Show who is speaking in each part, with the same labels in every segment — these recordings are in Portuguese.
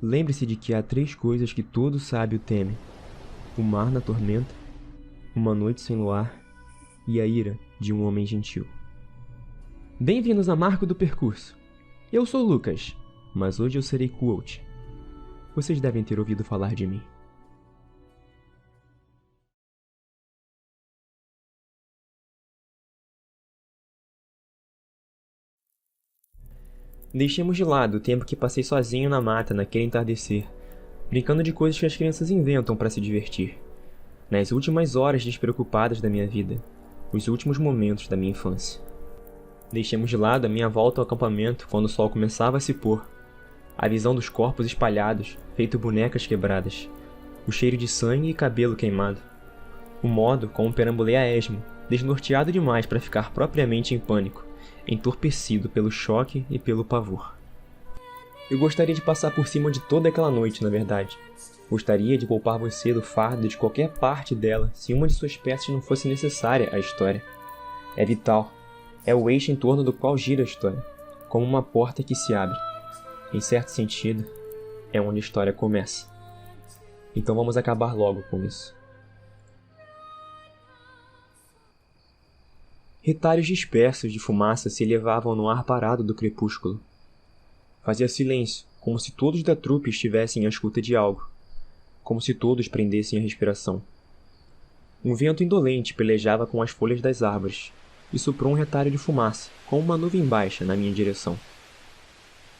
Speaker 1: Lembre-se de que há 3 coisas que todo sábio teme: o mar na tormenta, uma noite sem luar e a ira de um homem gentil. Bem-vindos a Marco do Percurso. Eu sou Lucas, mas hoje eu serei Quote. Vocês devem ter ouvido falar de mim. Deixemos de lado o tempo que passei sozinho na mata naquele entardecer, brincando de coisas que as crianças inventam para se divertir. Nas últimas horas despreocupadas da minha vida, os últimos momentos da minha infância. Deixemos de lado a minha volta ao acampamento quando o sol começava a se pôr, a visão dos corpos espalhados, feito bonecas quebradas, o cheiro de sangue e cabelo queimado, o modo como perambulei a esmo, desnorteado demais para ficar propriamente em pânico, entorpecido pelo choque e pelo pavor. Eu gostaria de passar por cima de toda aquela noite, na verdade. Gostaria de poupar você do fardo de qualquer parte dela se uma de suas peças não fosse necessária à história. É vital. É o eixo em torno do qual gira a história, como uma porta que se abre. Em certo sentido, é onde a história começa. Então vamos acabar logo com isso. Retalhos dispersos de fumaça se elevavam no ar parado do crepúsculo. Fazia silêncio, como se todos da trupe estivessem à escuta de algo, como se todos prendessem a respiração. Um vento indolente pelejava com as folhas das árvores e soprou um retalho de fumaça, como uma nuvem baixa, na minha direção.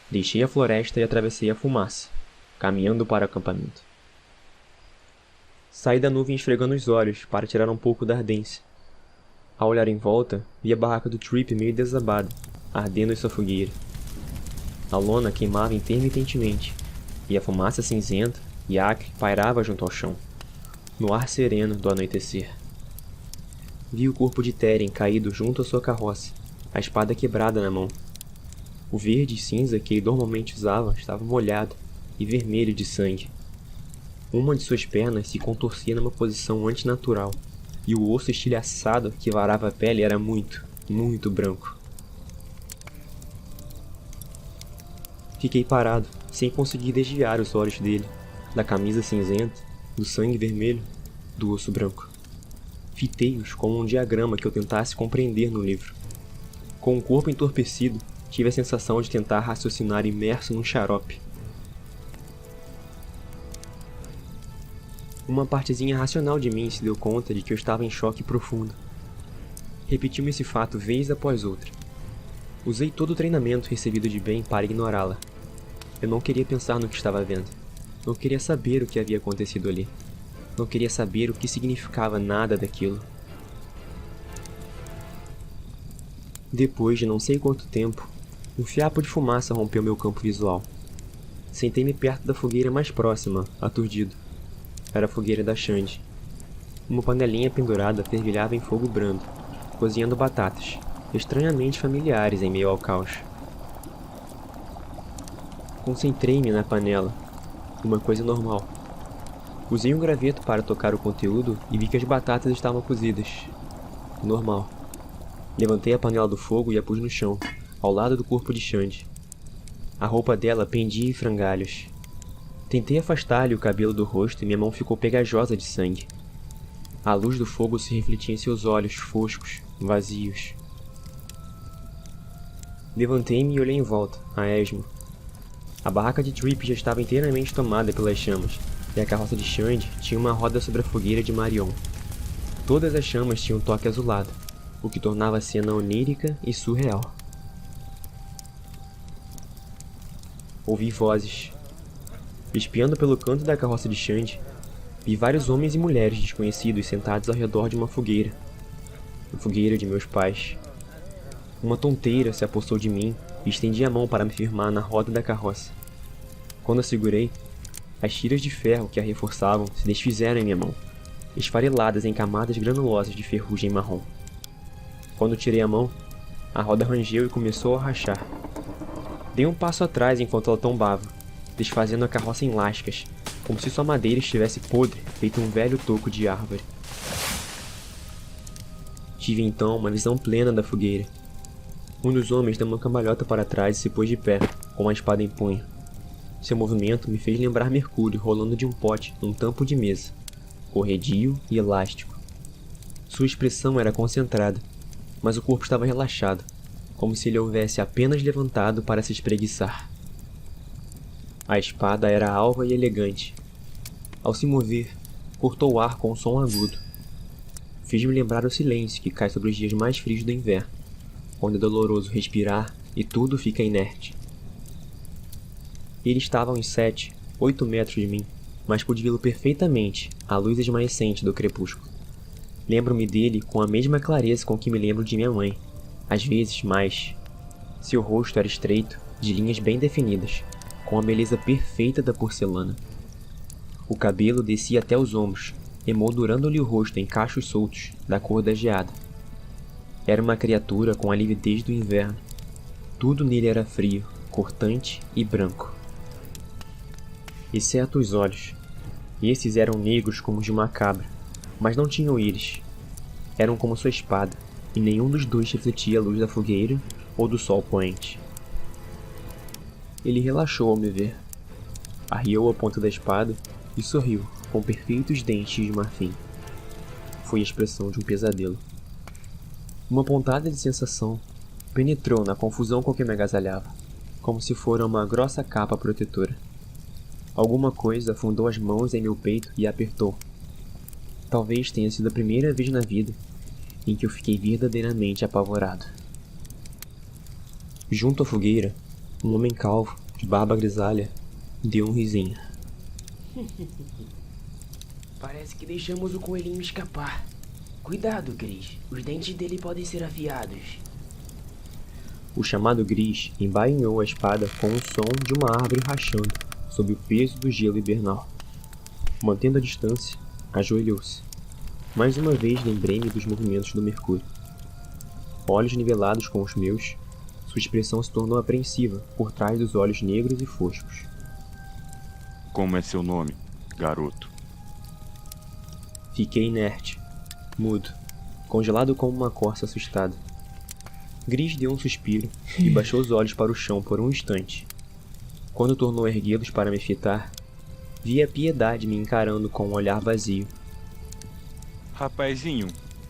Speaker 1: Deixei a floresta e atravessei a fumaça, caminhando para o acampamento. Saí da nuvem esfregando os olhos para tirar um pouco da ardência. Ao olhar em volta, vi a barraca do Trip meio desabada, ardendo em sua fogueira. A lona queimava intermitentemente, e a fumaça cinzenta e acre pairava junto ao chão, no ar sereno do anoitecer. Vi o corpo de Teren caído junto à sua carroça, a espada quebrada na mão. O verde e cinza que ele normalmente usava estava molhado e vermelho de sangue. Uma de suas pernas se contorcia numa posição antinatural, e o osso estilhaçado que varava a pele era muito, muito branco. Fiquei parado, sem conseguir desviar os olhos dele, da camisa cinzenta, do sangue vermelho, do osso branco. Fitei-os como um diagrama que eu tentasse compreender no livro. Com o corpo entorpecido, tive a sensação de tentar raciocinar imerso num xarope. Uma partezinha racional de mim se deu conta de que eu estava em choque profundo. Repetiu-me esse fato vez após outra. Usei todo o treinamento recebido de bem para ignorá-la. Eu não queria pensar no que estava vendo. Não queria saber o que havia acontecido ali. Não queria saber o que significava nada daquilo. Depois de não sei quanto tempo, um fiapo de fumaça rompeu meu campo visual. Sentei-me perto da fogueira mais próxima, aturdido. Era a fogueira da Xande. Uma panelinha pendurada fervilhava em fogo brando, cozinhando batatas, estranhamente familiares em meio ao caos. Concentrei-me na panela, uma coisa normal. Usei um graveto para tocar o conteúdo e vi que as batatas estavam cozidas. Normal. Levantei a panela do fogo e a pus no chão, ao lado do corpo de Xande. A roupa dela pendia em frangalhos. Tentei afastar-lhe o cabelo do rosto e minha mão ficou pegajosa de sangue. A luz do fogo se refletia em seus olhos foscos, vazios. Levantei-me e olhei em volta, a esmo. A barraca de Trip já estava inteiramente tomada pelas chamas, e a carroça de Xande tinha uma roda sobre a fogueira de Marion. Todas as chamas tinham um toque azulado, o que tornava a cena onírica e surreal. Ouvi vozes. Espiando pelo canto da carroça de Xande, vi vários homens e mulheres desconhecidos sentados ao redor de uma fogueira. A fogueira de meus pais. Uma tonteira se apossou de mim e estendi a mão para me firmar na roda da carroça. Quando a segurei, as tiras de ferro que a reforçavam se desfizeram em minha mão, esfareladas em camadas granulosas de ferrugem marrom. Quando tirei a mão, a roda rangeu e começou a rachar. Dei um passo atrás enquanto ela tombava, desfazendo a carroça em lascas, como se sua madeira estivesse podre, feito um velho toco de árvore. Tive então uma visão plena da fogueira. Um dos homens deu uma cambalhota para trás e se pôs de pé, com a espada em punho. Seu movimento me fez lembrar Mercúrio rolando de um pote num tampo de mesa, corredio e elástico. Sua expressão era concentrada, mas o corpo estava relaxado, como se ele houvesse apenas levantado para se espreguiçar. A espada era alva e elegante. Ao se mover, cortou o ar com um som agudo. Fez-me lembrar o silêncio que cai sobre os dias mais frios do inverno, quando é doloroso respirar e tudo fica inerte. Ele estava a uns 7, 8 metros de mim, mas pude vê-lo perfeitamente à luz esmaecente do crepúsculo. Lembro-me dele com a mesma clareza com que me lembro de minha mãe, às vezes mais. Seu rosto era estreito, de linhas bem definidas, com a beleza perfeita da porcelana. O cabelo descia até os ombros, emoldurando-lhe o rosto em cachos soltos, da cor da geada. Era uma criatura com a lividez do inverno. Tudo nele era frio, cortante e branco. Exceto os olhos. Esses eram negros como os de uma cabra, mas não tinham íris. Eram como sua espada, e nenhum dos dois refletia a luz da fogueira ou do sol poente. Ele relaxou ao me ver. Arriou a ponta da espada e sorriu, com perfeitos dentes de marfim. Foi a expressão de um pesadelo. Uma pontada de sensação penetrou na confusão com que me agasalhava, como se fora uma grossa capa protetora. Alguma coisa afundou as mãos em meu peito e apertou. Talvez tenha sido a primeira vez na vida em que eu fiquei verdadeiramente apavorado. Junto à fogueira, um homem calvo, de barba grisalha, deu um risinho.
Speaker 2: Parece que deixamos o coelhinho escapar. Cuidado, Gris. Os dentes dele podem ser afiados.
Speaker 1: O chamado Gris embainhou a espada com o som de uma árvore rachando sob o peso do gelo hibernal. Mantendo a distância, ajoelhou-se. Mais uma vez lembrei-me dos movimentos do Mercúrio. Olhos nivelados com os meus, sua expressão se tornou apreensiva por trás dos olhos negros e foscos.
Speaker 3: Como é seu nome, garoto?
Speaker 1: Fiquei inerte, mudo, congelado como uma corça assustada. Gris deu um suspiro e baixou os olhos para o chão por um instante. Quando tornou a erguê-los para me fitar, vi a Piedade me encarando com um olhar vazio.
Speaker 3: Rapazinho,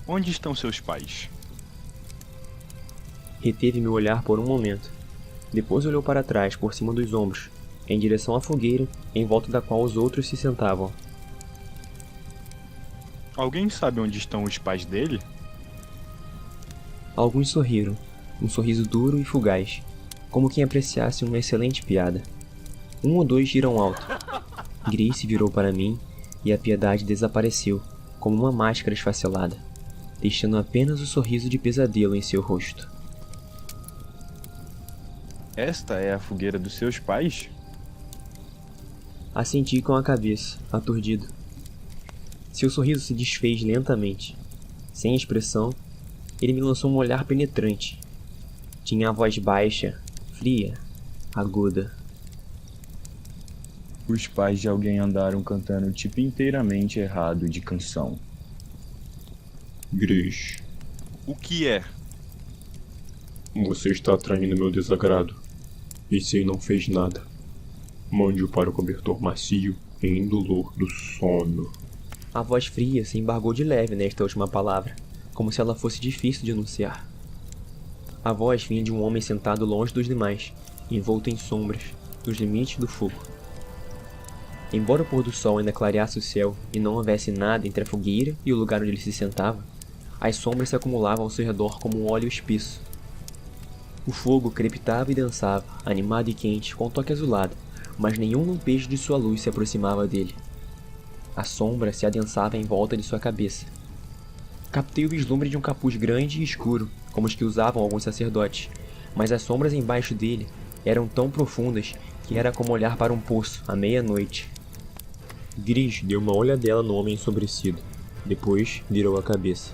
Speaker 3: onde estão seus pais?
Speaker 1: Reteve meu olhar por um momento. Depois olhou para trás, por cima dos ombros, em direção à fogueira, em volta da qual os outros se sentavam.
Speaker 3: Alguém sabe onde estão os pais dele?
Speaker 1: Alguns sorriram, um sorriso duro e fugaz, como quem apreciasse uma excelente piada. Um ou dois riram alto. Gris se virou para mim e a Piedade desapareceu, como uma máscara esfacelada, deixando apenas o sorriso de pesadelo em seu rosto.
Speaker 3: Esta é a fogueira dos seus pais?
Speaker 1: Assenti com a cabeça, aturdido. Seu sorriso se desfez lentamente. Sem expressão, ele me lançou um olhar penetrante. Tinha a voz baixa, fria, aguda.
Speaker 4: Os pais de alguém andaram cantando o tipo inteiramente errado de canção.
Speaker 5: Gris,
Speaker 3: O que é?
Speaker 5: você está atraindo meu desagrado. E se não fez nada, mande-o para o cobertor macio e indolor do sono.
Speaker 1: A voz fria se embargou de leve nesta última palavra, como se ela fosse difícil de enunciar. A voz vinha de um homem sentado longe dos demais, envolto em sombras, nos limites do fogo. Embora o pôr do sol ainda clareasse o céu e não houvesse nada entre a fogueira e o lugar onde ele se sentava, as sombras se acumulavam ao seu redor como um óleo espesso. O fogo crepitava e dançava, animado e quente, com um toque azulado, mas nenhum lampejo de sua luz se aproximava dele. A sombra se adensava em volta de sua cabeça. Captei o vislumbre de um capuz grande e escuro, como os que usavam alguns sacerdotes, mas as sombras embaixo dele eram tão profundas que era como olhar para um poço à meia-noite.
Speaker 5: Gris deu uma olhadela no homem ensombrecido. Depois virou a cabeça.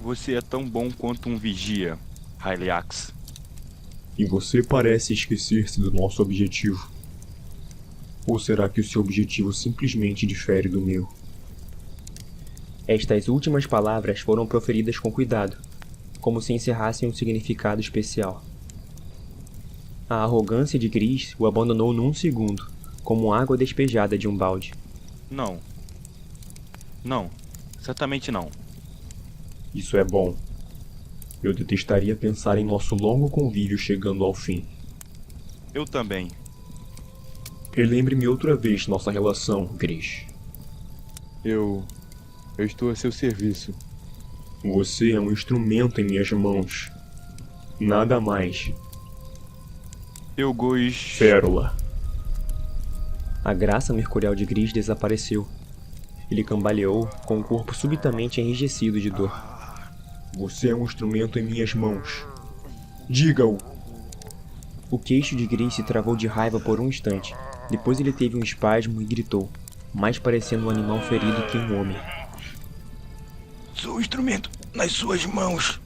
Speaker 3: Você é tão bom quanto um vigia, Hyliax.
Speaker 5: E você parece esquecer-se do nosso objetivo. Ou será que o seu objetivo simplesmente difere do meu?
Speaker 1: Estas últimas palavras foram proferidas com cuidado, como se encerrassem um significado especial. A arrogância de Gris o abandonou num segundo, como água despejada de um balde.
Speaker 3: Não. Não. Certamente não.
Speaker 5: Isso é bom. Eu detestaria pensar em nosso longo convívio chegando ao fim.
Speaker 3: Eu também.
Speaker 5: Relembre-me outra vez nossa relação, Gris.
Speaker 4: Eu estou a seu serviço.
Speaker 5: Você é um instrumento em minhas mãos. Nada mais.
Speaker 3: Eu gosto...
Speaker 5: Pérola.
Speaker 1: A graça mercurial de Gris desapareceu. Ele cambaleou, com o corpo subitamente enrijecido de dor.
Speaker 5: Você é um instrumento em minhas mãos. Diga-o!
Speaker 1: O queixo de Gris se travou de raiva por um instante. Depois ele teve um espasmo e gritou, mais parecendo um animal ferido que um homem.
Speaker 6: Sou um instrumento nas suas mãos.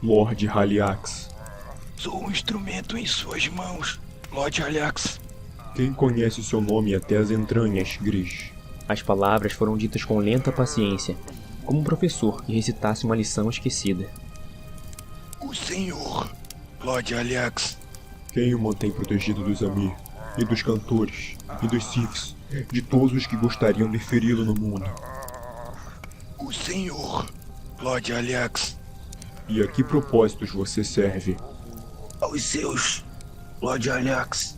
Speaker 5: Lord Haliax.
Speaker 6: Sou um instrumento em suas mãos, Lord Haliax.
Speaker 5: Quem conhece seu nome até as entranhas, Gris?
Speaker 1: As palavras foram ditas com lenta paciência, como um professor que recitasse uma lição esquecida.
Speaker 6: O Senhor, Lord Haliax.
Speaker 5: Quem o mantém protegido dos Amir, e dos cantores, e dos Siths, de todos os que gostariam de feri-lo no mundo?
Speaker 6: O Senhor, Lord Haliax.
Speaker 5: E a que propósitos você serve?
Speaker 6: Aos seus, Lord Haliax.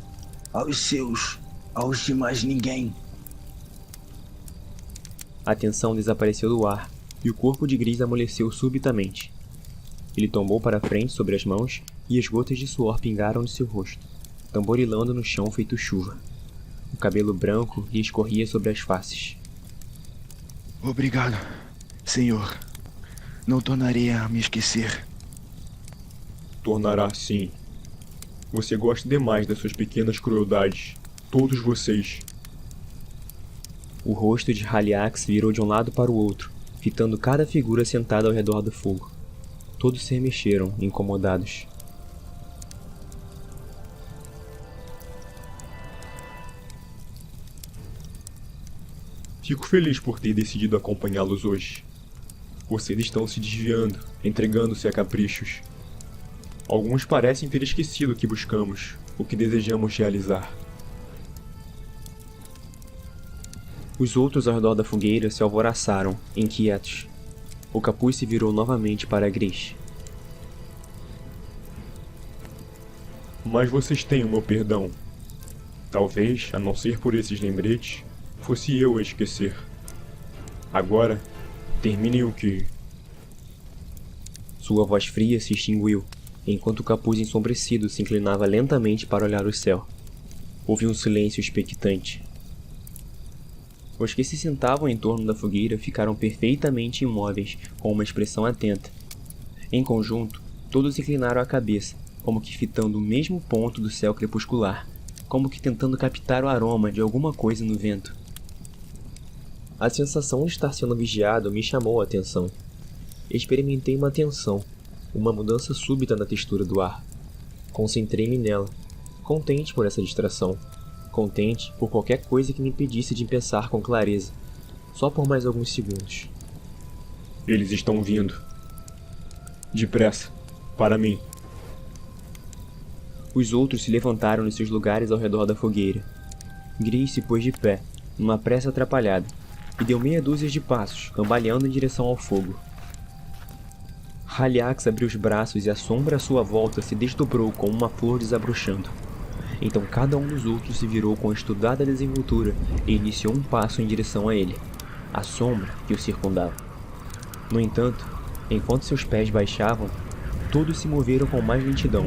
Speaker 6: Aos seus, aos de mais ninguém.
Speaker 1: A tensão desapareceu do ar, e o corpo de Gris amoleceu subitamente. Ele tombou para frente sobre as mãos, e as gotas de suor pingaram de seu rosto, tamborilando no chão feito chuva. O cabelo branco lhe escorria sobre as faces.
Speaker 6: Obrigado, Senhor. Não tornarei a me esquecer.
Speaker 5: Tornará sim. Você gosta demais das suas pequenas crueldades. Todos vocês.
Speaker 1: O rosto de Haliax virou de um lado para o outro, fitando cada figura sentada ao redor do fogo. Todos se remexeram, incomodados.
Speaker 5: Fico feliz por ter decidido acompanhá-los hoje. Vocês estão se desviando, entregando-se a caprichos. Alguns parecem ter esquecido o que buscamos, o que desejamos realizar.
Speaker 1: Os outros ao redor da fogueira se alvoroçaram, inquietos. O capuz se virou novamente para Gris.
Speaker 5: Mas vocês têm o meu perdão. Talvez, a não ser por esses lembretes, fosse eu a esquecer. Agora, terminem o que...
Speaker 1: Sua voz fria se extinguiu, enquanto o capuz ensombrecido se inclinava lentamente para olhar o céu. Houve um silêncio expectante. Os que se sentavam em torno da fogueira ficaram perfeitamente imóveis, com uma expressão atenta. Em conjunto, todos inclinaram a cabeça, como que fitando o mesmo ponto do céu crepuscular, como que tentando captar o aroma de alguma coisa no vento. A sensação de estar sendo vigiado me chamou a atenção. Experimentei uma tensão, uma mudança súbita na textura do ar. Concentrei-me nela, contente por essa distração. Contente por qualquer coisa que me impedisse de pensar com clareza, só por mais alguns segundos.
Speaker 5: Eles estão vindo. Depressa, para mim.
Speaker 1: Os outros se levantaram de seus lugares ao redor da fogueira. Gris se pôs de pé, numa pressa atrapalhada, e deu meia dúzia de passos, cambaleando em direção ao fogo. Haliax abriu os braços e a sombra à sua volta se desdobrou como uma flor desabrochando. Então cada um dos outros se virou com estudada desenvoltura e iniciou um passo em direção a ele, a sombra que o circundava. No entanto, enquanto seus pés baixavam, todos se moveram com mais lentidão,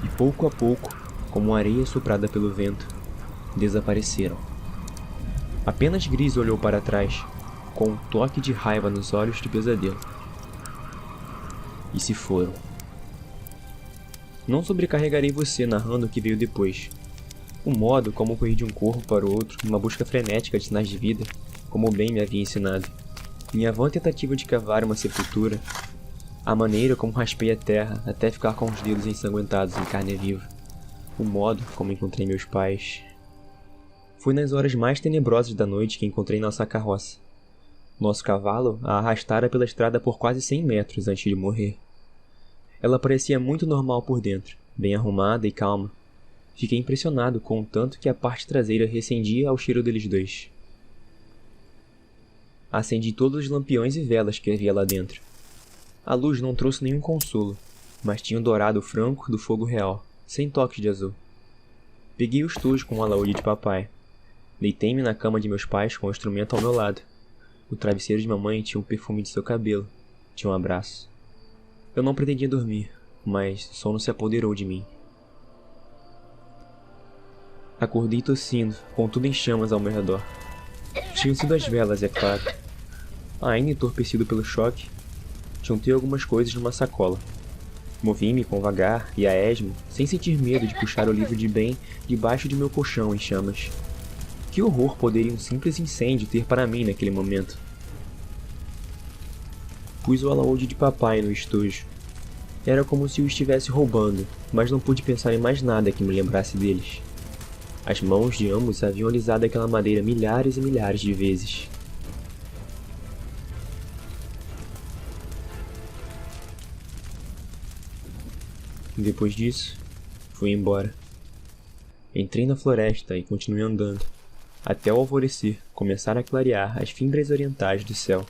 Speaker 1: e pouco a pouco, como areia soprada pelo vento, desapareceram. Apenas Gris olhou para trás, com um toque de raiva nos olhos de pesadelo. E se foram. Não sobrecarregarei você narrando o que veio depois. O modo como corri de um corpo para o outro numa busca frenética de sinais de vida, como o bem me havia ensinado. Minha vã tentativa de cavar uma sepultura. A maneira como raspei a terra até ficar com os dedos ensanguentados em carne viva. O modo como encontrei meus pais. Foi nas horas mais tenebrosas da noite que encontrei nossa carroça. Nosso cavalo a arrastara pela estrada por quase 100 metros antes de morrer. Ela parecia muito normal por dentro, bem arrumada e calma, Fiquei impressionado com o tanto que a parte traseira recendia ao cheiro deles dois. Acendi todos os lampiões e velas que havia lá dentro. A luz não trouxe nenhum consolo, mas tinha o dourado franco do fogo real, sem toques de azul. Peguei o estojo com o alaúde de papai. Deitei-me na cama de meus pais com o instrumento ao meu lado. O travesseiro de mamãe tinha o perfume de seu cabelo. Tinha um abraço. Eu não pretendia dormir, mas o sono se apoderou de mim. Acordei tossindo, com tudo em chamas ao meu redor. Tinham sido as velas, é claro. Ainda entorpecido pelo choque, juntei algumas coisas numa sacola. Movi-me com vagar e a esmo, sem sentir medo de puxar o livro de bem debaixo de meu colchão em chamas. Que horror poderia um simples incêndio ter para mim naquele momento? Pus o alaúde de papai no estojo. Era como se o estivesse roubando, mas não pude pensar em mais nada que me lembrasse deles. As mãos de ambos haviam alisado aquela madeira milhares e milhares de vezes. Depois disso, fui embora. Entrei na floresta e continuei andando, até o alvorecer começar a clarear as fimbres orientais do céu.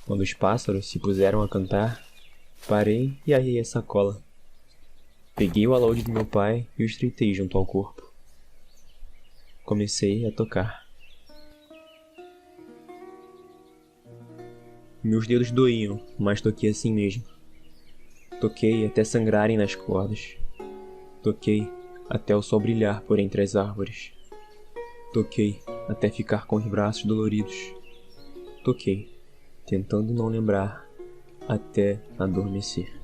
Speaker 1: Quando os pássaros se puseram a cantar, parei e arriei a sacola. Peguei o alaúde do meu pai e o estreitei junto ao corpo. Comecei a tocar. Meus dedos doíam, mas toquei assim mesmo. Toquei até sangrarem nas cordas. Toquei até o sol brilhar por entre as árvores. Toquei até ficar com os braços doloridos. Toquei, tentando não lembrar, até adormecer.